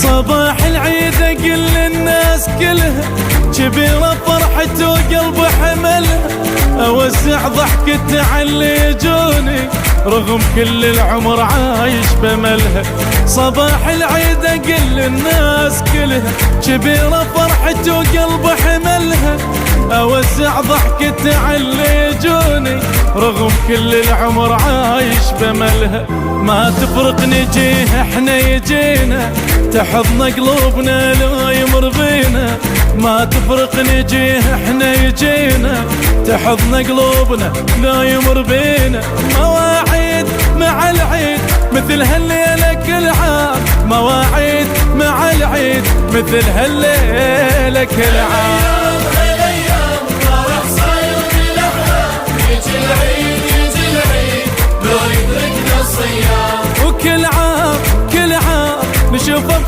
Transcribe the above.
صباح العيد اقل للناس كلها كبيرة فرحته وقلب حملها، اوسع ضحكة على اللي يجوني رغم كل العمر عايش بملها. صباح العيد اقل للناس كلها كبيرة فرحته وقلب حملها، اوسع ضحكة على اللي يجوني رغم كل العمر عايش بملها. ما تفرق نجيه احنا يجينا تحضن قلوبنا لا يمر بينا، ما تفرق نجيه احنا يجينا تحضن قلوبنا لا يمر بينا. مواعيد مع العيد مثل هالليلة كل عام، مواعيد مع العيد مثل هالليلة كل عام. وكل عام كل عام نشوفه